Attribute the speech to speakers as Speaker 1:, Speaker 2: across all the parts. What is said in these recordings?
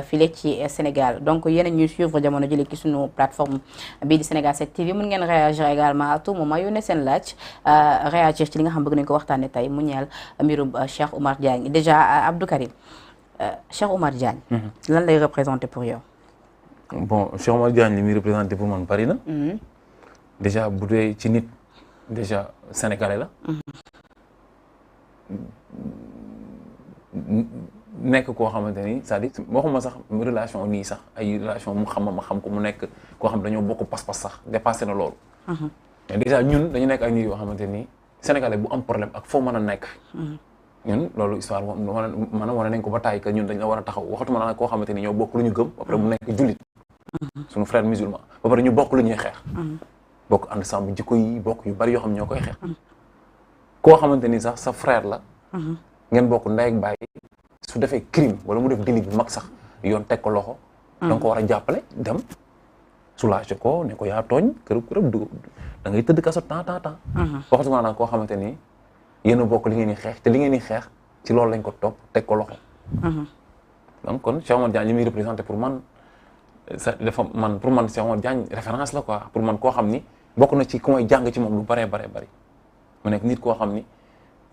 Speaker 1: file ci Sénégal donc yéen a ñuy suivre jamono jëlee ci suñu plateforme bii di Sénégal 7 TV mën ngeen réagir également à tout moment yónnee seen laaj réagir ci li nga xam bëgg nañu ko waxtaanee tey mu ñeel mbirum Cheikh Oumar Diagne déjà Abdou Karim Cheikh Oumar Diagne. lan lay représenter pour yow.
Speaker 2: bon Cheikh Oumar Diagne li muy représenter pour man bari na. déjà bu dee ci nit déjà sénégalais la. nekk koo xamante ni c'est-à-dire waxuma sax relation nii sax ay relation mu xam ma xam ko mu nekk koo xam dañoo bokk pas-pas sax dépassé na loolu. mais déjà ñun dañu nekk ay nit yoo xamante ni sénégalais bu am problème ak foo mën a nekk. ñun loolu histoire maanaam wane nañ ko ba tàyyi que ñun dañ la war a taxaw waxatuma naa koo xamante ni ñoo bokk lu ñu gëm ba pare mu nekk jullit. suñu frère musulman ba pare ñu bokk lu ñuy xeex. bokk ànd sàmm jikko yi bokk yu bari yoo xam ñoo koy xeex. koo xamante ni sax sa frère la. ngeen bokk ndey ak baay su defee crime wala mu def délit bu mag sax yoon teg ko loxo. da nga ko war a jàppale dem soulager ko ne ko yaa tooñ kërëb du da ngay tëdd kaso temps. waxatuma naa koo xamante ni yéen a bokk li ngeen di xeex te li ngeen di xeex ci loolu lañ ko topp teg ko loxo. donc kon Cheikh Oumar Diagne li muy représenté pour man pour man Cheikh Oumar Diagne référence la quoi pour man koo xam ni bokk na ci ku may jàng ci moom lu bari mu nekk nit koo xam ni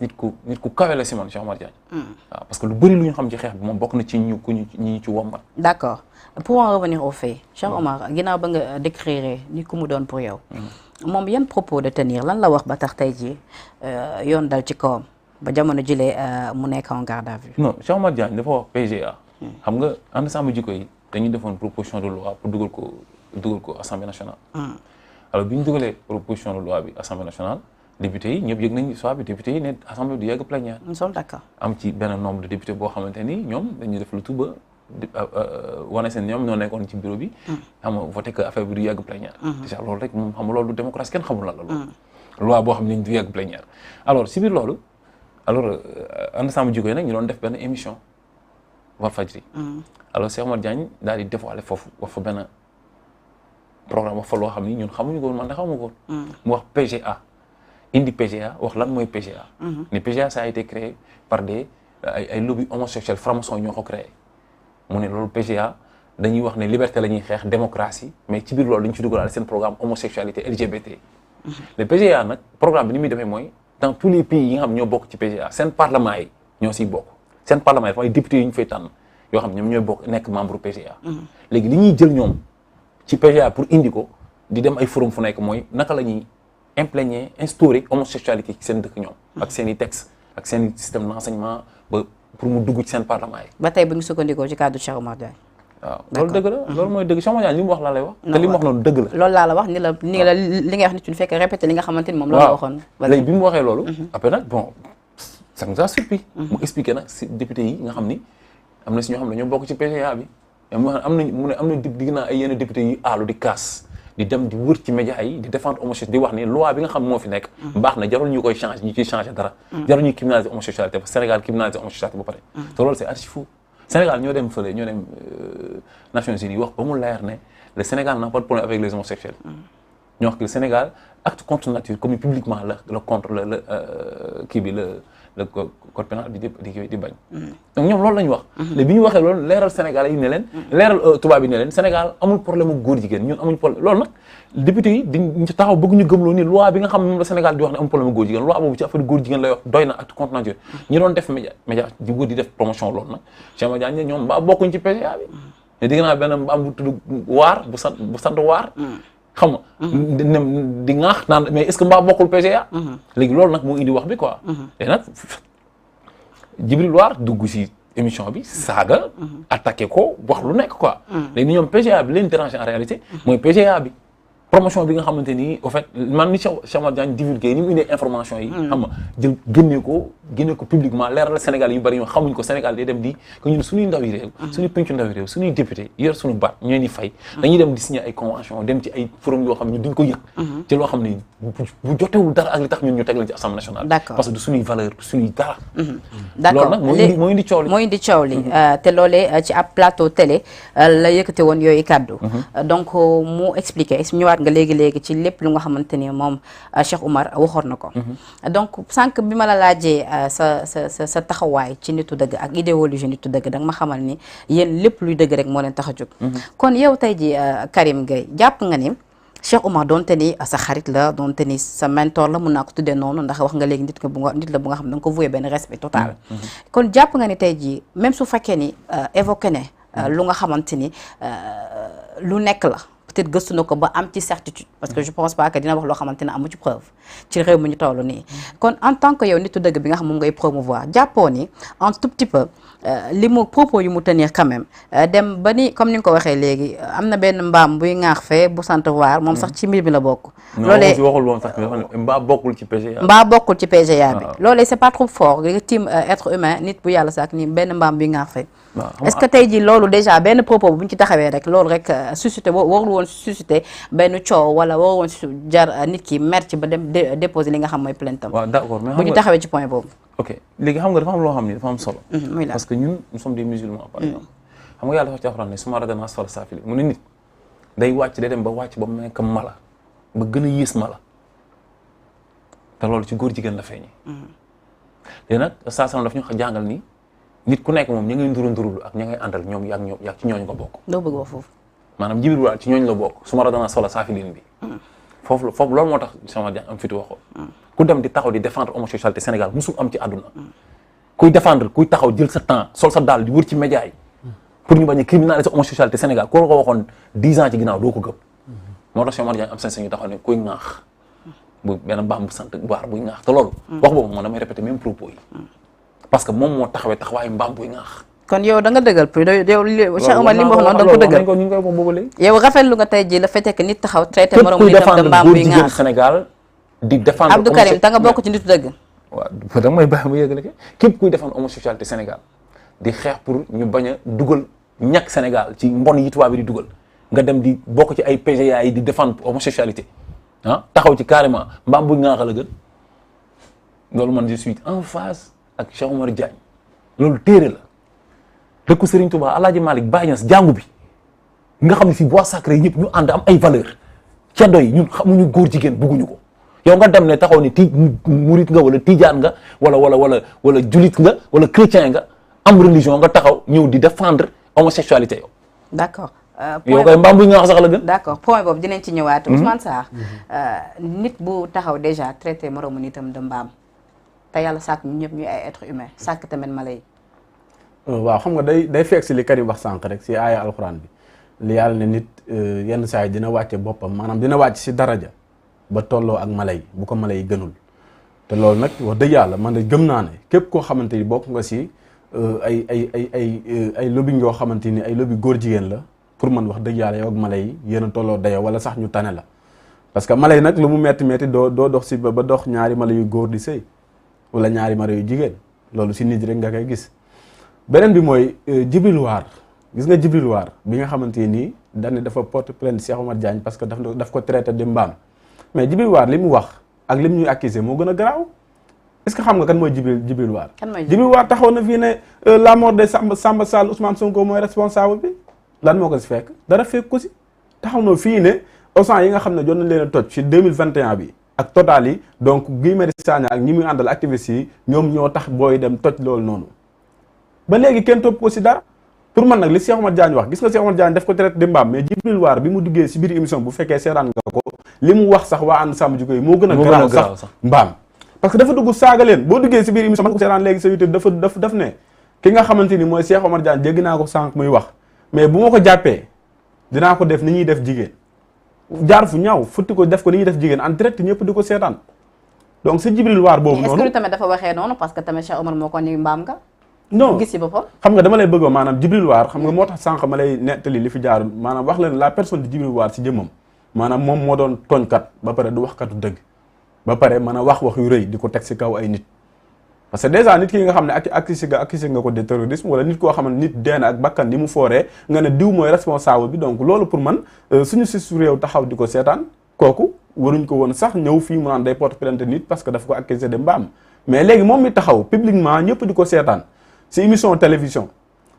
Speaker 2: nit ku kawe la si man Cheikh Oumar Diagne. waaw parce que lu bëri lu ñu xam ci xeex bi moom bokk na ci ñu ci wombat.
Speaker 1: d'accord pour en revenir au fait Cheikh Oumar ginnaaw ba nga décrire ni ku mu doon pour yow. moom yan propos de tenir lan la wax ba tax tey jii yoon dal ci kawam ba jamono jëlee mu nekk en garde à vue.
Speaker 2: non Cheikh Oumar Diagne dafa wax PGA. xam nga ànd sàmm jikko yi dañuy defoon proposition de loi pour dugal ko Assemblée nationale. alors bi ñu dugalee proposition de loi bi Assemblée nationale. député yi ñëpp yëg nañu soit bi député yi ne assemblée du yàgg plénière.
Speaker 1: nous sommes d'accord.
Speaker 2: am ci benn nombre de députés boo xamante ni ñoom dañuy def lu tout ba wane seen ñoom ñoo nekkoon ci bureau bi. xam nga voté que affaire bi du yàgg plénière. déjà loolu rek moom xam nga loolu du démocratie kenn xamul lan la loolu. loi boo xam ne du yàgg plénière. alors si biir loolu alors ànd sàmm jikko yi nag ñu doon def benn émission Walfadjri. alors Cheikh Oumar Diagne daal di dévoilé foofu wax fa benn programme wax fa loo xam ni ñun xamuñu ko woon man de xamuñu ko woon. mu wax PGA. indi PGA wax lan mooy PGA. ne PGA ça a été créé par ay lobby homosexuels francs-maçons ñoo ko créé. mu ne loolu PGA dañuy wax ne liberté la ñuy xeex démocratie mais ci biir loolu dañu ci dugal seen programme homosexualité LGBT. le PGA nag programme bi ni muy demee mooy dans tous les pays yi nga xam ñoo bokk ci PGA seen parlement yi ñoo siy bokk seen parlement yi dafa ay députés yi ñu fay tànn yoo xam ñoom ñooy bokk nekk membre PGA. léegi li ñuy jël ñoom ci PGA pour indi ko di dem ay forum fu nekk mooy naka la ñuy imprégner instaurer homosexualité ci seen dëkk ñoom. ak seen i texte ak seen i système d'enseignement ba pour mu dugg ci seen parlement yi.
Speaker 1: ba tey bu ñu sukkandikoo ci cadre Cheikh Oumar Diagne.
Speaker 2: waaw loolu dëgg la loolu mooy dëgg Cheikh Oumar Diagne li mu wax laa lay wax. te li mu wax noonu dëgg la.
Speaker 1: loolu laa la wax ni li nga wax ni tu fekk répété li nga xamante ni moom loolu la waxoon.
Speaker 2: léegi bi mu waxee loolu. après nag bon ça nous a surpris. mu expliqué nag si député yi nga xam ni am na si ñoo xam ne ñoo bokk ci PGA bi. am na digg naa ay yenn député yi aalu di kaas. di dem di wër ci média yi di défendre homosexualité di wax ni loi bi nga xam moo fi nekk baax na jarul ñu koy changer ñu ciy changer dara jarul ñuy criminaliser homosexualité parce que Sénégal criminaliser homosexualité ba pare te loolu c'est archi fou Sénégal ñoo dem Nations Unies wax ba mu leer ne le Sénégal n'a pas de problème avec les homosexuels ñoo wax que le Sénégal acte contre nature commis publiquement la contre le code pénal di bañ donc ñoom loolu la ñu wax léegi bi ñu waxee loolu leeral Sénégal yi ne leen leeral tubaab yi ne leen Sénégal amul problème mu góor jigéen ñun amuñ problème loolu nag député yi di taxaw bëgg ñu gëmloo ni loi bi nga xam ne moom la Sénégal di wax ne amul problème mu góor jigéen loi boobu ci affaire góor jigéen lay wax doy na acte contre nature ñi doon def média di wër di def promotion loolu nag Cheikh Oumar Diagne ñoom mbaa bokkuñ ci PGA bi mais dégg naa benn mbaam bu tudd waar bu sant waar xam nga di ŋaax naan mais est-ce que mbaa bokkul PGA léegi loolu nag moo indi wax bi quoi te nag Djibril War dugg si émission bi saaga attaqué ko wax lu nekk quoi léegi ñoom PGA bi leen déranger en réalité mooy PGA bi promotion bi nga xamante ni au fait man ni Cheikh Oumar Diagne divulgué ni mu indee information yi xam nga jël génne ko publiquement leeral Sénégal yu bari ñoo xamuñ ko Sénégal day dem di que ñun suñuy ndaw yi réew suñuy pencu ndaw yi réew suñuy député yor suñu baat ñoo ni fay dañuy dem di signer ay convention dem ci ay forum yoo xam ne ñu duñ ko yëg ci loo xam ne bu jotewul dara ak li tax ñun ñu teg leen ci Assemblée nationale parce que du suñuy valeur du suñuy dara
Speaker 1: d'accord
Speaker 2: loolu nag moo indi coow li
Speaker 1: te loolee ci ab plateau télé la yëkkate woon yooyu kàddu donc mu expliqué ñëwaat nga léegi ci lépp lu nga xamante ni moom Cheikh Oumar waxoon na ko. donc sànq bi ma la laajee sa taxawaay ci nitu dëgg ak idéologie nitu dëgg danga ma xamal ni yéen lépp luy dëgg rek moo leen tax a jóg. kon yow tey ji Karim Gueye jàpp nga ni Cheikh Oumar doonte ni sa xarit la doonte ni sa mentor la mun naa ko tuddee noonu ndax wax nga léegi nit la bu nga xam ne danga ko voué benn respect total. kon jàpp nga ni tey jii même su fekkee ni évoqué ne lu nga xamante ni lu nekk la peut-être gëstu na ko ba am ci certitude parce que je pense pas que dina wax loo xamante ne amu ci preuve ci réew mi ñu toll nii. kon en tant que yow nitu dëgg bi nga xam moom ngay promouvoir jàppoo ni un tout petit peu li mu propos yu mu tenir quand même dem ba ni comme ni nga ko waxee léegi am na benn mbaam buy ŋaax fee bu sant waar moom sax ci mbir bi la bokk. loolee
Speaker 2: waxul woon sax mbaa bokkul ci PGA.
Speaker 1: mbaa bokkul ci PGA bi. loolee c'est pas trop fort nga tiim être humain nit bu yàlla sax ni benn mbaam buy ŋaax fee. est-ce que tey jii loolu déjà benn propos bu ñu ci taxawee rek loolu rek suscité warul woon suscité benn coow wala warul woon jar nit ki mer ci ba dem déposer li nga xam mooy plainte am.
Speaker 2: waaw d'accord mais
Speaker 1: bu ñu taxawee ci point boobu.
Speaker 2: ok léegi xam nga dafa am loo xam ni dafa am solo.
Speaker 1: muy la
Speaker 2: parce que ñun nous sommes des musulmans par exemple. xam nga yàlla dafa ci Alxuraan ne summa radadnaa asfala saafiliin mu ne nit day wàcc day dem ba wàcc ba mu nekk mala ba gën a yées mala te loolu ci góor jigéen la feeñee. léegi nag saa salaam daf ñu jàngal ni. nit ku nekk moom ña ngay ndurul ak ña ngay àndal ñoom yaa ci ñooñu ko bokk.
Speaker 1: doo bëgg wax foofu. maanaam
Speaker 2: Jibril waa ci ñooñu la bokk summa radadnaa asfala saafiliin bi. foofu loolu moo tax sama am fitu waxoon. ku dem di taxaw di défendre homosexualité Sénégal musul am ci àdduna. kuy défendre kuy taxaw jël sa temps sol sa daal di wër ci média yi. pour ñu bañ a criminaliser homosexualité Sénégal koo ko waxoon 10 ans ci ginnaaw doo ko gëm. moo tax Cheikh Oumar Diagne am sañ-sañ ñu taxaw ne kuy ŋaax bu benn mbaam bu sant waar buy ŋaax te loolu. wax boobu moom damay répéter même propos yi. parce que moom moo taxawee taxawaayu mbaam buy ŋaax. kon yow da nga dëggal pour yow Cheikh Oumar li mu wax noonu da nga ko dëggal ñu ngi koy wax boobu léegi. yow rafetlu nga tey jii la fait que nit taxaw traité morom nitam de mbaam buy ŋaax Sénégal di défendre
Speaker 1: Abdou Karim da nga bokk ci nitu dëgg.
Speaker 2: waaw da nga may bàyyi mu yëgale képp kuy défendre homosexualité Sénégal di xeex pour ñu bañ a dugal ñàkk Sénégal ci mbon yi tubaab bi di dugal nga dem di bokk ci ay PGA yi di défendre homosexualité ah taxaw ci carrément mbaam buy ŋaax la gën loolu man je suis en phase ak Cheikh Oumar Diagne loolu téere la dëkku Serigne Touba Alaaji Malick Baye Niass jàngu bi nga xam ne fii bois sacré yi ñëpp ñu ànd am ay valeur ceddo yi ñun xamuñu góor jigéen bugguñu ko yow nga dem ne taxaw ni murit nga wala tijaan nga wala julit nga wala chrétien nga am religion nga taxaw ñëw di défendre homosexualité yow.
Speaker 1: d'accord.
Speaker 2: yow kay mbaam buy nga wax sax la gën.
Speaker 1: d'accord point boobu dinañ ci ñëwaat. Ousmane Sarr nit bu taxaw déjà traité moromu nitam de mbaam te yàlla sàkk ñu ñëpp ñuy ay être humain sàkk tamit mala yi.
Speaker 3: waaw xam nga day fekk si li Karim wax sànq rek si aaya alxuraan bi li yàlla ne nit yenn saa yi dina wàcce boppam maanaam dina wàcc si daraja ba tolloo ak mala yi bu ko mala yi gënul te loolu nag wax dëgg yàlla man de gëm naa ne képp koo xamante ni bokk nga si ay lobby yoo xamante ni ay lobby góor jigéen la pour man wax dëgg yàlla yow ak mala yi yéen a tolloo dayo wala sax ñu tane la parce que mala yi nag lu mu metti doo dox si ba dox ñaari mala yu góor di sëy wala ñaari mala yu jigéen loolu si nit rek nga koy gis beneen bi mooy Djibril War gis nga Djibril War bi nga xamante nii dañ dafa porte plainte Cheikh Oumar Diagne parce que daf ko traité de mbaam mais Djibril War li mu wax ak li mu ñuy accusé moo gën a garaaw est-ce que xam nga kan mooy Djibril War. Djibril War taxaw na fii ne la mort de Samba Sall Ousmane Sonko mooy responsable bi lan moo ko si fekk dara fekk ko si taxaw na fii ne Auchan yi nga xam ne jot na leen a toj ci 2021 bi ak Total yi donc Guy Marius Sagna ak ñi muy àndal activistes yi ñoom ñoo tax booy dem toj loolu noonu ba léegi kenn topp ko si dara pour man nag li Cheikh Oumar Diagne wax gis nga Cheikh Oumar Diagne daf ko traité de mbaam mais Djibril War bi mu duggee si biir émission bu fekkee seetaan nga ko li mu wax sax waa ànd sàmm jikko yi moo gën a garaaw sax mbaam parce que dafa dugg saaga leen boo duggee si biir émission man ko seetaan léegi sa YouTube daf ne ki nga xamante ni mooy Cheikh Oumar Diagne dégg naa ko sànq muy wax mais bu ma ko jàppee dinaa ko def ni ñuy def jigéen jaar fu ñaaw futti ko def ko ni ñuy def jigéen en direct ñëpp di ko seetaan donc si Djibril War boobu noonu
Speaker 1: est-ce que tamit dafa waxee noonu parce que tamit Cheikh Oumar moo ko ni mbaam nga
Speaker 3: non
Speaker 1: gis ci boppam
Speaker 3: xam nga dama lay bëgg maanaam Djibril War xam nga moo tax sànq ma lay nettali li fi jaar maanaam wax leen la personne de Djibril War si jëmmam maanaam moom moo doon tooñkat ba pare du waxkatu dëgg ba pare mën a wax yu rëy di ko teg si kaw ay nit parce que déjà nit ki nga xam ne accusé nga ko de terrorisme wala nit koo xam ne nit dee na ak bakkan ni mu fooree nga ne diw mooy responsable bi donc loolu pour man suñu si su réew taxaw di ko seetaan kooku waruñ ko woon sax ñëw fii mu naan day porte plainte nit parce que dafa ko accusé de mbaam mais léegi moom mi taxaw publiquement ñëpp di ko seetaan si émission télévision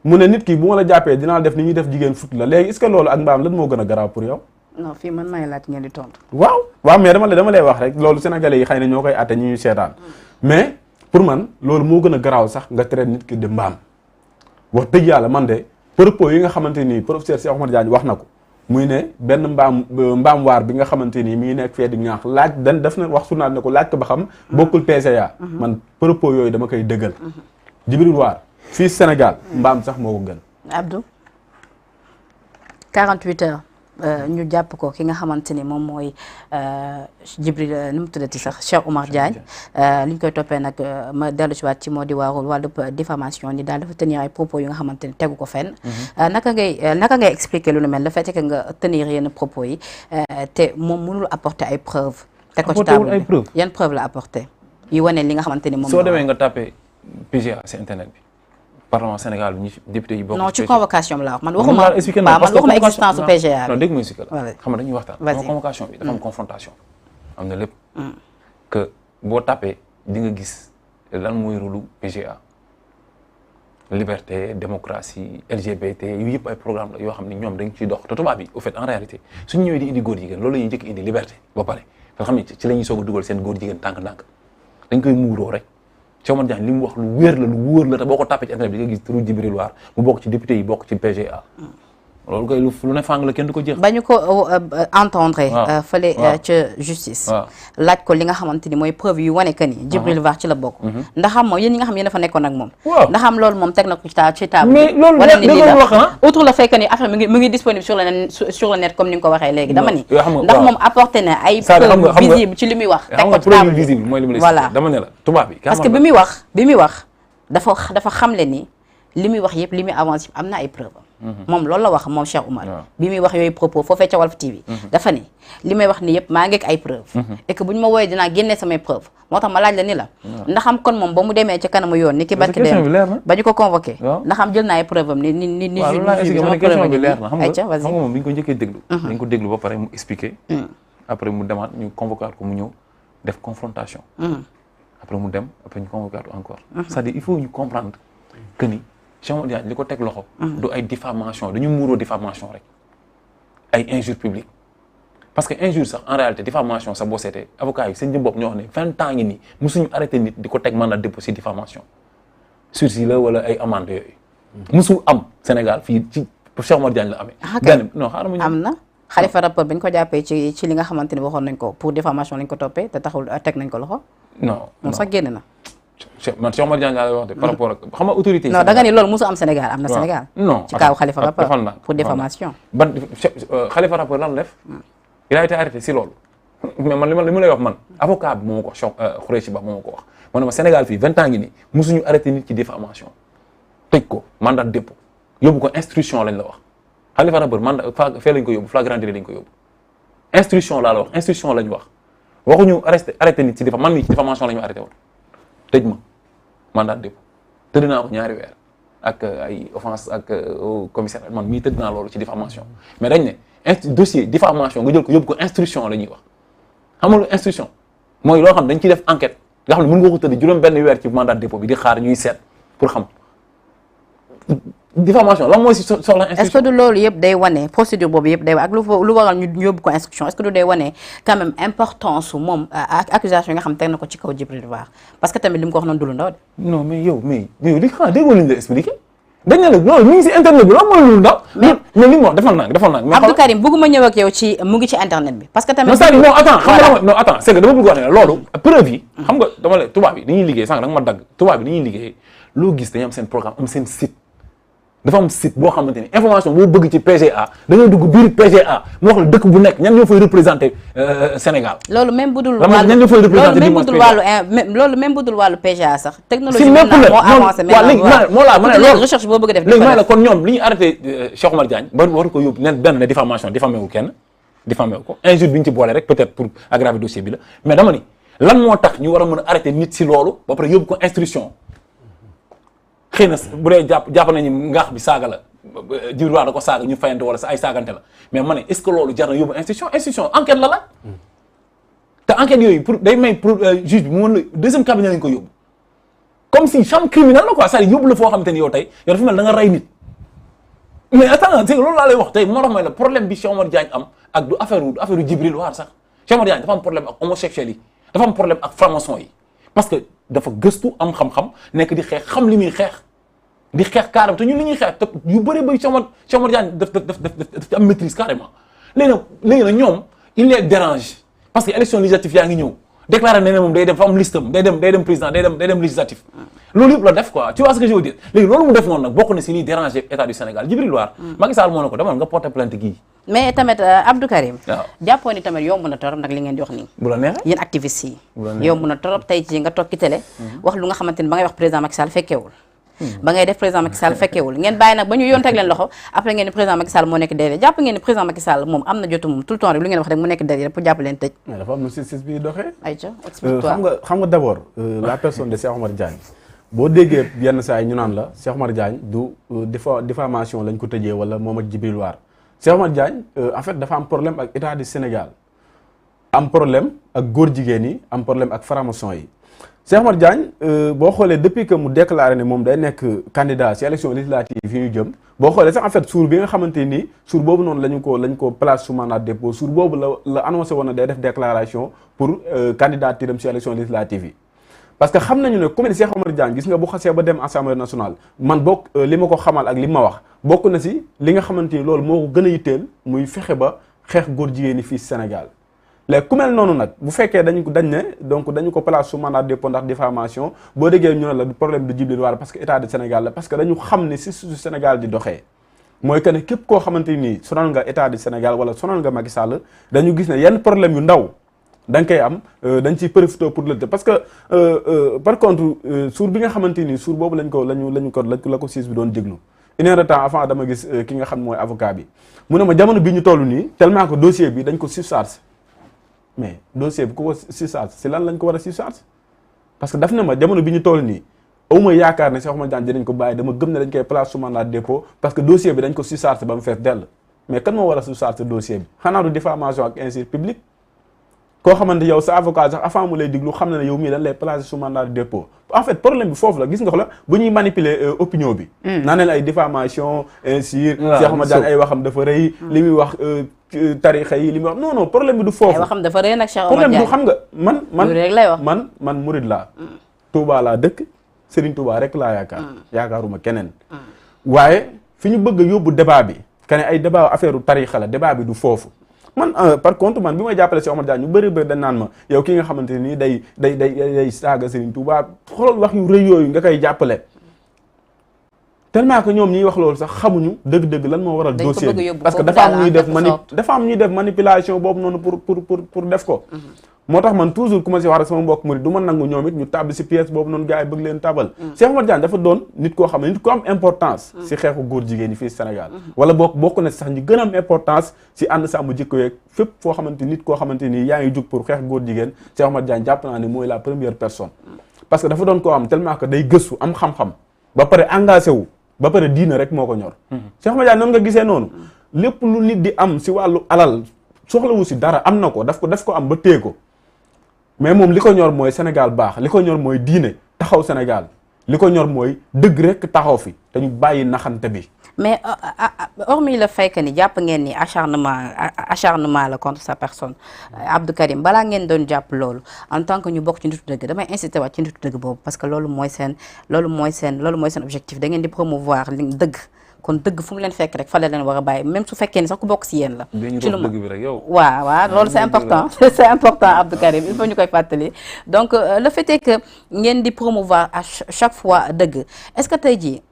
Speaker 3: mu ne nit ki bu ma la jàppee dinaa def ni ñuy def jigéen fut la léegi est-ce que loolu ak mbaam lan moo gën a garaaw pour yow
Speaker 1: non fii man maay laaj ngeen di tontu.
Speaker 3: waaw mais dama lay wax rek loolu sénégalais yi xëy na ñoo koy atte ñu seetaan mais pour man loolu moo gën a garaaw sax nga traité nit ki de mbaam wax dëgg yàlla man de propos yi nga xamante ni professeur Cheikh Oumar Diagne wax na ko muy ne benn mbaam waar bi nga xamante ni mi ngi nekk fee di ñaax laaj daf na wax journal ne ko laaj ko ba xam bokkul PCA man propos yooyu dama koy dëggal Djibril War fii Sénégal mbaam sax moo ko gën.
Speaker 1: Abdou 48 heures ñu jàpp ko ki nga xamante ni moom mooy Djibril nu mu tuddati sax Cheikh Oumar Diagne li ñu koy toppee nag ma dellu si waat ci moo di waarul wàllu diffamation ni daal dafa tenir ay propos yu nga xamante ni tegu ko fenn. naka ngay expliquer lu nu mel le fait que nga tenir yenn propos yi te moom mënul apporter ay preuves. teg ko ci table bi yan preuve la apporter yi wane li nga xamante ni moom.
Speaker 2: soo demee nga tapé PGA ci internet bi. Parlement Sénégal ñi député yi bokk.
Speaker 1: non ci convocation bi la wax man waxuma existence su PGA
Speaker 2: non dégg nga expliqué la xam nga dañuy waxtaan. vas-y convocation bi dafa am confrontation. am na lépp. que boo tapé di nga gis lan mooy rôle PGA. liberté démocratie LGBT yu yëpp ay programme la yoo xam ne ñoom dañ ciy dox te tubaab bi au fait en réalité suñu ñëwee di indi góor jigéen loolu la ñuy njëkk indi liberté ba pare nga xam ne ci la ñuy soog a dugal seen góor jigéen tànk-tànk dañ koy muuroo rek. Cheikh Oumar Diagne li mu wax lu wér la lu wóor la te boo ko tapé ci internet bi nga gis turu Djibril War mu bokk ci député yi bokk ci PGA. loolu koy lu ne fàng la kenn du ko jeex.
Speaker 1: ba ñu ko entendre. fële ca justice. laaj ko li nga xamante ni mooy preuve yu wane que ni. Djibril War ci la bokk. ndax xam moom yéen ñi nga xam yéen dafa nekkoon ak moom. ndax xam loolu moom teg na ko ci table.
Speaker 2: mais loolu la wax
Speaker 1: outre le fait que ni affaire mu ngi disponible sur le net comme ni nga ko waxee léegi dama ni. ndax moom apporté na ay preuve visible ci li muy wax. teg ko ci table
Speaker 2: visible mooy li mu la dama ne la tubaab bi.
Speaker 1: parce que bi muy wax dafa xamle ni li muy wax yëpp li muy avancé am na ay preuve moom loolu la wax moom Cheikh Oumar bi muy wax yooyu propos foofee ca Walf TV dafa ni li may wax ni yëpp maa ngi ak ay preuve et que bu ñu ma wooyee dinaa génnee samay preuve moo tax ma laaj la ni la ndax am kon moom ba mu demee ca kanamu yoon ni ki barki dem ba ñu ko convoqué ndax am jël naa ay preuve am ni
Speaker 2: question bi leer na xam nga moom bi ñu ko njëkkee déglu dañ ko déglu ba pare mu expliqué après mu demaat ñu convoqué ko mu ñëw def confrontation après mu dem après ñu convoqué encore c'est-à-dire il faut ñu comprendre que ni Cheikh Oumar Diagne li ko teg loxo. du ay diffamation dañu muuroo diffamation rek ay injure publique parce que injure sax en réalité diffamation sax boo seetee avocat yi seen jëm bopp ñoo wax ne 20 ans ngi nii musuñu arrêté nit di ko teg mandat de dépôt ci diffamation sursis la wala ay amende yooyu. musul am Sénégal fii ci Cheikh Oumar Diagne la amee. benn non xaaral ma ñëw
Speaker 1: am na. Khalifa rapport bi ñu ko jàppee ci li nga xamante ni waxoon nañ ko pour diffamation lañ ko toppee te taxul teg nañ ko loxo.
Speaker 2: non
Speaker 1: moom sax génn na.
Speaker 2: man Cheikh Oumar Diagne laa lay wax de par rapport ak xam nga autorité
Speaker 1: non da nga ni loolu musu am Sénégal am na Sénégal.
Speaker 2: non
Speaker 1: ci kaaw Khalifa rapport pour diffamation.
Speaker 2: ban Khalifa rapport lan la def. il a été arrêté si loolu. mais man li ma lay wax man avocat bi moo ma ko wax Khoureyssi Ba moo ma ko wax man ma Sénégal fii 20 ans ngi nii musuñu arrêté nit ci diffamation tëj ko mandat de dépôt yóbbu ko instruction lañ la wax Khalifa rapport mandat fee lañ ko yóbbu flagrant délit lañ ko yóbbu instruction laa la wax instruction lañ wax waxuñu arrêté nit ci man mii ci diffamation la ñu arrêté woon tëj ma mandat de dépôt tëdd naa ko 2 weer ak ay offense ak commissaire man mii tëdd naa loolu ci diffamation mais dañ ne dossier diffamation nga jël ko yóbbu ko instruction la ñuy wax xam nga instruction mooy loo xam dañ ciy def enquête nga xam ne mën nga ko tëdd juróom benn weer ci mandat de dépôt bi di xaar ñuy seet pour xam diffamation lan mooy si soxla instruction.
Speaker 1: est-ce que du loolu yëpp day wane procédure boobu yëpp day ak lu waral ñu yóbbu ko instruction est-ce que du day wane quand même importance su moom accusation yi nga xam teg na ko ci kaw Djibril War parce que tamit li mu ko wax noonu du lu ndaw de.
Speaker 2: non mais yow li xanaa déggoo lañ la expliqué dañ ne la loolu mi ngi si internet bi lan mooy lu ndaw. mais li mu wax defal naa
Speaker 1: Abdou Karim bëgguma ñëw ak yow ci mu ngi ci internet bi. parce que tamit
Speaker 2: non attends xam nga non attends c'est que dama bëgg wax ne loolu preuve yi. xam nga dama la tubaab yi dañuy liggéey sànq da nga ma dagg tubaab yi dañuy liggéey loo gis dañu am seen programme am seen site. dafa am site boo xamante ni information boo bëgg ci PGA da ngay dugg biir PGA mu wax la dëkk bu nekk ñan ñoo fay représenter Sénégal.
Speaker 1: loolu même budul
Speaker 2: ñan ñoo fay représenter
Speaker 1: loolu même budul wàllu PGA sax. technologie
Speaker 2: si
Speaker 1: moo avancé
Speaker 2: moo la ma ne loolu
Speaker 1: recherche boo bëgg a def.
Speaker 2: léegi ma ne la kon ñoom li ñu arrêté Cheikh Oumar Diagne ba waru ko yóbbu ne benn ne diffamation diffamé wu kenn diffamé wu ko injure bi ñu ci boole rek peut-être pour aggraver dossier bi la mais dama ni lan moo tax ñu war a mën a arrêté nit si loolu ba pare yóbbu ko instruction xëy na bu dee jàpp nañu ngaax bi saaga la Djibril War da ko saaga ñu fayante wala sa ay saagante la mais ma ne est-ce que loolu jar na yóbbu institution enquête la laaj te enquête yooyu pour day may pour juge bi mu mën la deuxième cabinet lañ ko yóbbu comme si chambre criminelle la quoi c'est-à-dire yóbbu la foo xamante ni yow tey yow dafa mel da nga rey nit mais attends c'est loolu laa lay wax tey moo tax may la problème bi Cheikh Omar Diagne am ak du affaire Djibril War sax Cheikh Omar Diagne dafa am problème ak homosexuels yi dafa am problème ak franc-maçon yi parce que dafa gëstu am xam-xam nekk di xeex xam li muy xeex di xeex carrément te ñun li ñuy xeex te yu bëri ba Cheikh Omar Diagne daf ci am maîtrise carrément léegi nag ñoom il les dérange parce que élection législative yaa ngi ñëw déclaré na ne moom day dem fa am listam day dem président day dem législatif loolu yëpp la def quoi tu vois ce que je veux dire léegi loolu mu def noonu nag bokk na si liy déranger état du Sénégal Djibril War Macky Sall moo ne ko demal nga porter plainte gii
Speaker 1: mais tamit Abdou Karim
Speaker 2: waaw
Speaker 1: jàppoo ni tamit yomb na torop nag li ngeen di wax nii
Speaker 2: bu la neexee
Speaker 1: yéen activistes yi yomb na torop tey ci nga toog ci télé wax lu nga xamante ni ba ngay wax président Macky Sall fekkeewul ba ngay def président Macky Sall fekkeewul ngeen bàyyi nag ba ñu yoon teg leen loxo après ngeen ni président Macky Sall moo nekk derrière jàpp ngeen ni président Macky Sall moom am na jotu moom tout le temps rek lu ngeen wax rek mu nekk derrière pour jàpp leen tëj
Speaker 3: mais dafa am na justice bi doxee.
Speaker 1: ayca explique-toi
Speaker 3: xam nga d'abord la personne de Cheikh Omar Diagne boo déggee yenn saa yi ñu naan la Cheikh Omar Diagne du diffamation lañ ko tëjee wala moom ak Djibril War Cheikh Omar Diagne en fait dafa am problème ak état du Sénégal am problème ak góor jigéen yi am problème ak franc-maçon yi Cheikh Omar Diagne boo xoolee depuis que mu déclaré ne moom day nekk candidat ci élection législative yi ñu jëm boo xoolee sax en fait suur bi nga xamante ni suur boobu noonu lañ ko place sous mandat de dépôt suur boobu la annoncé woon na day def déclaration pour candidature am ci élection législative yi parce que xam nañu ne ku mel ni Cheikh Omar Diagne gis nga bu xasee ba dem assemblée nationale man bokk li ma ko xamal ak li ma wax bokk na si li nga xamante ni loolu moo ko gën a yitteel muy fexe ba xeex góor jigéen ñi fii Sénégal léegi ku mel noonu nag bu fekkee dañu ko place sous mandat de dépôt ndax diffamation boo déggee ñu ne la du problème de Djibril War parce que état du Sénégal la parce que dañu xam ne si su Sénégal di doxee mooy que ne képp koo xamante ni sonal nga état du Sénégal wala sonal nga Macky Sall dañu gis ne yenn problème yu ndaw da nga koy am dañ ciy profité pour le parce que par contre suur bi nga xamante ni suur boobu la ko siis bi doon déglu une heure de temps avant dama gis ki nga xam mooy avocat bi mu ne ma jamono bi ñu toll nii tellement que dossier bi dañ ko surcharge mais dossier bi ku ko surcharge si lan lañ ko war a surcharge parce que daf ne ma jamono bi ñu toll nii awma yaakaar ne Cheikh Omar Diagne dinañ ko bàyyi dama gëm ne dañ koy place sous mandat de dépôt parce que dossier bi dañ ko surcharge ba mu fees dell mais kan moo war a surcharge dossier bi xanaa du diffamation ak injure publique koo xamante yow sa avocat sax avant mu lay diglu xam na ne yow mii dañ lay placer sous mandat de dépôt en fait problème bi foofu la gis nga ko la bu ñuy manipuler opinion bi naa ne la ay diffamation injure Cheikh Omar Diagne ay waxam dafa rëy li muy wax tarixa yi li muy wax non problème bi du foofu
Speaker 1: ay waxam dafa rëy nag Cheikh Omar
Speaker 3: problème
Speaker 1: Diagne
Speaker 3: du xam nga
Speaker 1: rek lay wax
Speaker 3: man murid laa Touba laa dëkk Serigne Touba rek laa yaakaaruma keneen waaye fi ñu bëgg a yóbbu débat bi que ne ay débat affaire u tarixa la débat bi du foofu man par contre man bi may jàppale Cheikh Omar Diagne ñu bëri dañ naan ma yow ki nga xamante nii day saaga Serigne Touba xoolal wax yu rëy yooyu nga koy jàppale tellement que ñoom ñiy wax loolu sax xamuñu dëgg-dëgg lan moo waral dossier bi parce que dafa am ñuy def manipulation boobu noonu pour def ko moo tax man toujours ku ma si wax rek sama mbokk murid du ma nangu ñoom it ñu tàbbi si pièce boobu noonu gars yi bëgg leen tabal Cheikh Omar Diagne dafa doon nit koo xam ne nit ko am importance si xeexu góor jigéen ñi fii Sénégal wala bokk na sax ñi gën a am importance si ànd sàmm jikko yeeg fépp foo xamante nit koo xamante ni yaa ngi jug pour xeex góor jigéen Cheikh Omar Diagne jàpp naa ne mooy la première personne parce que dafa doon koo xam tellement que day gëstu am xam-xam ba pare engagé wu ba pare diina rek moo ko ñor Cheikh Omar Diagne noonu nga gisee noonu lépp lu nit di am si wàllu alal soxlawu si dara am na ko daf ko am ba téye ko mais moom li ko ñor mooy Sénégal baax li ko ñor mooy diine taxaw Sénégal li ko ñor mooy dëgg rek taxaw fi te ñu bàyyi naxante bi.
Speaker 1: mais hormis le fait que ni jàpp ngeen ni acharnement la contre sa personne Abdou Karim balaa ngeen doon jàpp loolu en tant que ñu bokk ci nitu dëgg damay insister waat ci nitu dëgg boobu parce que loolu mooy seen objectif da ngeen di promouvoir li dëgg. kon dëgg fu mu leen fekk rek fa la leen war a bàyyi même su fekkee ni sax ku bokk si yéen la. ci lu waaw loolu c'est important c'est important Abdou Karim il faut ñu koy fàttali donc le fait est que ngeen di promouvoir à chaque fois dëgg est-ce que tey jii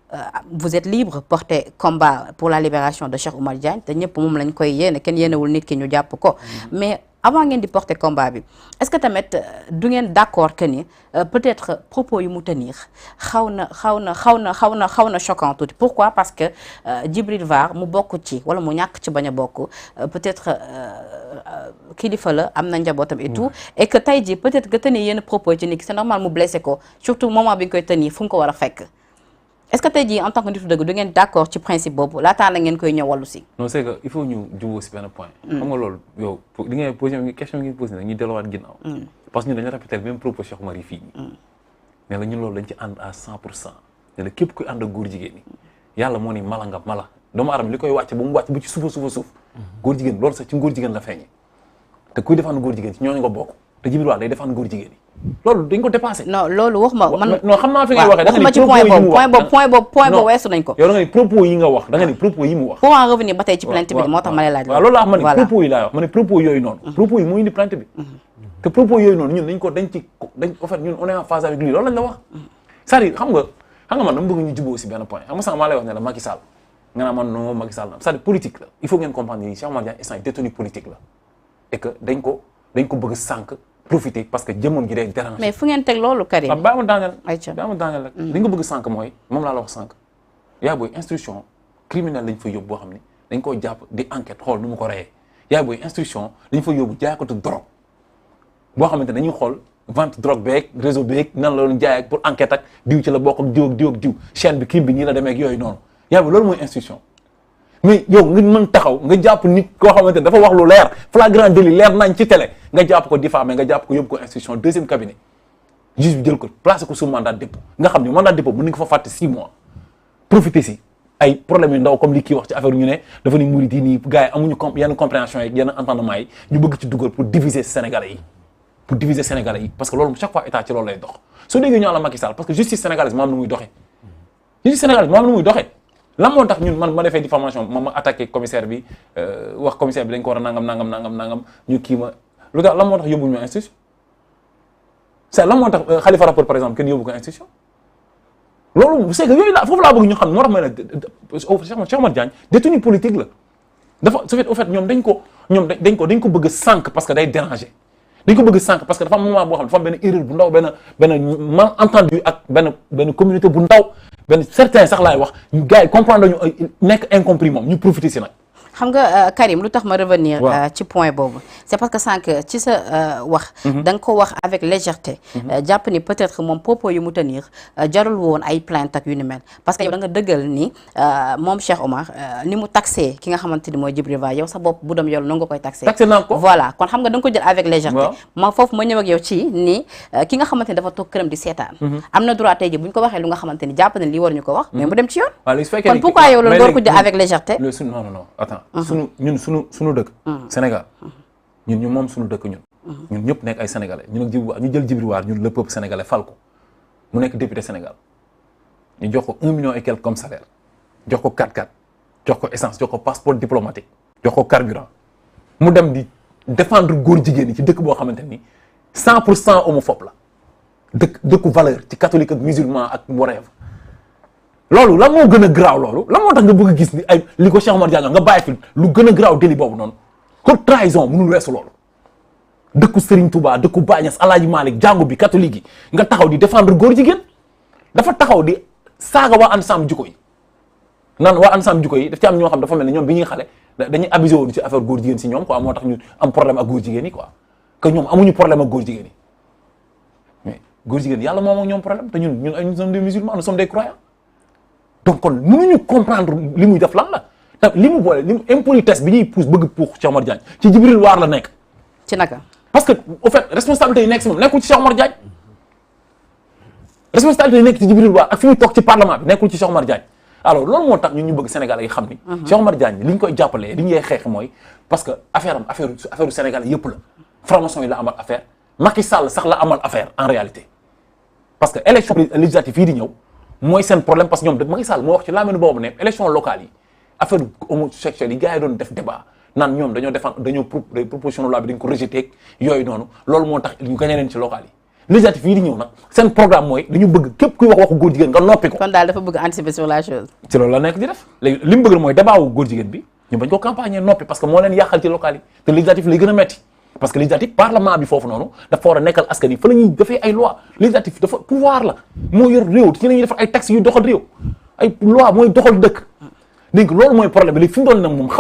Speaker 1: vous êtes libre porter combat pour la libération de Cheikh Omar Diagne te ñëpp moom lañ koy yéene kenn yéenewul nit ki ñu jàpp ko mais avant ngeen di porter combat bi est-ce que tamit du ngeen d'accord que ni peut-être propos yu mu tenir xaw na choquant tuuti pourquoi parce que Djibril War mu bokk ci wala mu ñàkk ci bañ a bokk peut-être kilifa la am na njabootam et tout et que tey jii peut-être que tenir yenn propos ci nit ki c'est normal mu blessé ko surtout moment bi nga koy tenir fu mu ko war a fekk est-ce que tey jii en tant que nitu dëgg du ngeen d'accord ci principe boobu laataa na ngeen koy ñëw wàllu si.
Speaker 2: non c'est que il faut ñu jubóo si benn point. xam nga loolu yow li ngay posé question ngi posé nag ñu delluwaat ginnaaw. parce que ñun dañu répété même propos Cheikh Omar yi fii nii. ne la ñun loolu dañ ci ànd à 100%. ne la képp kuy ànd ak góor jigéen ñi yàlla moo ni mala nga mala doomu aadama li koy wàcce ba mu wàcc ba ci suuf góor jigéen loolu sax ci góor jigéen la feeñee te kuy défendre góor jigéen ci ñooñu nga bokk te Djibril War day défendre góor jigéen yi loolu dañ ko dépassé.
Speaker 1: non loolu waxuma man.
Speaker 2: non xam naa fi ngay waxee da nga ni
Speaker 1: ci point boobu weesu nañ ko.
Speaker 2: yow da nga ni propos yi nga wax da nga ni propos yi mu wax.
Speaker 1: pour en revenir ba tey ci plainte bi moo tax ma lay laaj.
Speaker 2: waaw loolu laa wax ma ne propos yi laa wax ma ne propos yooyu noonu. propos yi moo indi plainte bi. te propos yooyu noonu ñun dañ en fait ñun on est en phase avec lui loolu lañ la wax. c'est-à-dire xam nga man dama bëgg ñu jubóo si benn point xam nga sànq maa lay wax ne la Macky Sall nga naa man non Macky Sall c'est-à-dire politique la il faut ngeen comprendre ni Cheikh Oumar Diagne instant détenu politique la et que dañ ko bëgg sànq profiter parce que jëmmam gi day déranger.
Speaker 1: mais fu ngeen teg loolu Karim.
Speaker 2: baa ma daaneel rek dañ ko bëgg sànq mooy moom laa la wax sànq yaa booy instruction criminelle lañ fa yóbbu boo xam ne dañ koo jàpp di enquête xool nu mu ko reyee yaa booy instruction lañ fa yóbbu jaaykatu drogue boo xamante dañuy xool vente drogue beeg réseau beeg nan la doon jaay ak pour enquête ak diw ci la bokk ak diw ak diw chaîne bi crime bi nii la demee ak yooyu noonu yaa booy loolu mooy instruction mais yow nga mën taxaw nga jàpp nit koo xamante ne dafa wax lu leer flagrant délit leer nañ ci télé nga jàpp ko diffamé nga jàpp ko yóbbu ko instruction deuxième cabinet juge bi jël ko placé ko sous mandat de dépôt nga xam ne mandat de dépôt mën nañ ko fa fàtte 6 mois profité si ay problème yu ndaw comme li kii wax ci affaire ñu ne dafa ni murid yi nii gars yi amuñu yenn compréhension yi yenn entendement yi ñu bëgg ci dugal pour diviser Sénégalais yi parce que loolu chaque fois état ci loolu lay dox soo déggee ñu la Macky Sall parce que justice sénégalaise moo am nu muy doxee lan moo tax ñun man ma defee diffamation ma attaqué commissaire bi wax commissaire bi dañ ko war a nangam ñu kii ma lu tax lan moo tax yóbbuñu ma institution c'est lan moo tax Khalifa rapport par exemple kenn yóbbu ko institution loolu c'est que yooyu la foofu laa bëgg ñu xam moo tax ma ne Cheikh Oumar Diagne détenu politique la dafa su fait au fait ñoom dañ ko bëgg a sànq parce que day déranger dañ ko bëgg a sànq parce que dafa am moment boo xam dafa am benn erreur bu ndaw benn malentendu ak benn communauté bu ndaw benn certain sax laay wax ñu gars yi comprendre ñu nekk incompris moom ñu profiter si nag.
Speaker 1: xam nga Karim lu tax ma revenir ci point boobu c'est parce que sànq ci sa wax da nga ko wax avec légèreté jàpp ni peut-être moom propos yu mu tenir jarul woon ay plainte ak yu ni mel parce que yow da nga dëggal ni moom Cheikh Oumar ni mu taxé ki nga xamante ni mooy Djibril War yow sa bopp bu doom yow noonu nga koy taxé
Speaker 2: naa ko
Speaker 1: voilà kon xam nga da nga ko jël avec légèreté ma foofu ma ñëw ak yow ci ni ki nga xamante ni dafa toog këram di seetaan am na droit tey ji bu ñu ko waxee lu nga xamante ni jàpp na lii war ñu ko wax mais mu dem ci yoon kon pourquoi yow loolu door ko jël avec légèreté
Speaker 2: non attends sunu dëkk Sénégal ñun ñu moom sunu dëkk ñun ñëpp nekk ay sénégalais ñu jël Djibril War ñun le peuple sénégalais fal ko mu nekk député Sénégal ñu jox ko 1 million et quelque comme salaire jox ko 4x4 jox ko essence jox ko passeport diplomatique jox ko carburant mu dem di défendre góor jigéen ñi ci dëkk boo xamante ni 100% homophobe la dëkku valeur ci catholique ak musulman ak whatever loolu lan moo gën a garaaw loolu lan moo tax nga bëgg a gis ni ay li ko Cheikh Oumar Diagne nga bàyyi fi lu gën a garaaw délit boobu noonu haute trahison mënul weesu loolu dëkku Serigne Touba dëkku Baye Niass Alaaji Malick jàngu bi catholique yi nga taxaw di défendre góor jigéen dafa taxaw di saaga waa ensemble jikko yi naan waa ensemble jikko yi daf ci am ñoo xam dafa mel ne ñoom bi ñuy xale dañuy abusé woon ci affaire góor jigéen si ñoom quoi moo tax ñu am problème ak góor jigéen yi quoi que ñoom amuñu problème ak góor jigéen yi mais góor jigéen yàlla moom ak ñoom problème te ñun ay nous sommes des musulmans nous sommes des croyants donc kon mënuñu comprendre li muy def lan la te li mu boole li mu impolitesse bi ñuy pousse bëgg pour Cheikh Oumar Diagne ci Djibril War la nekk.
Speaker 1: ci naka.
Speaker 2: parce que au fait responsabilité yi nekk si moom nekkul ci Cheikh Oumar Diagne responsabilité yi nekk ci Djibril War ak fi muy toog ci parlement bi nekkul ci Cheikh Oumar Diagne alors loolu moo tax ñun ñu bëgg Sénégalais yi xam ni. Cheikh Oumar Diagne li ñu koy jàppalee li ñuy xeex mooy parce que affaire Sénégalais yëpp la franc-maçon yi la amal affaire Macky Sall sax la amal affaire en réalité parce que élection législative yi di ñëw. mooy seen problème parce que ñoom Macky Sall moo wax ci laamenu boobu ne élection locale yi affaire homosexuelle yi gars yi doon def débat naan ñoom dañoo proposition de loi bi dañ ko rejeté yooyu noonu loolu moo tax ñu gagné leen ci locale yi législative yi di ñëw nag seen programme mooy dañu bëgg képp kuy wax waxu góor jigéen nga noppi ko.
Speaker 1: kon daal dafa bëgg anticiper sur la chose.
Speaker 2: ci loolu la nekk di def léegi li mu bëgg mooy débat wu góor jigéen bi ñu bañ ko campagne noppi parce que moo leen yàqal ci locale yi te législative lay gën a metti parce que législatif parlement bi foofu noonu dafa war a nekkal askan yi fa la ñuy defee ay loi législatif dafa pouvoir la moo yor réew ci la ñuy defar ay textes yu doxal réew ay loi mooy doxal dëkk donc loolu mooy problème bi léegi fi mu doon nag moom xam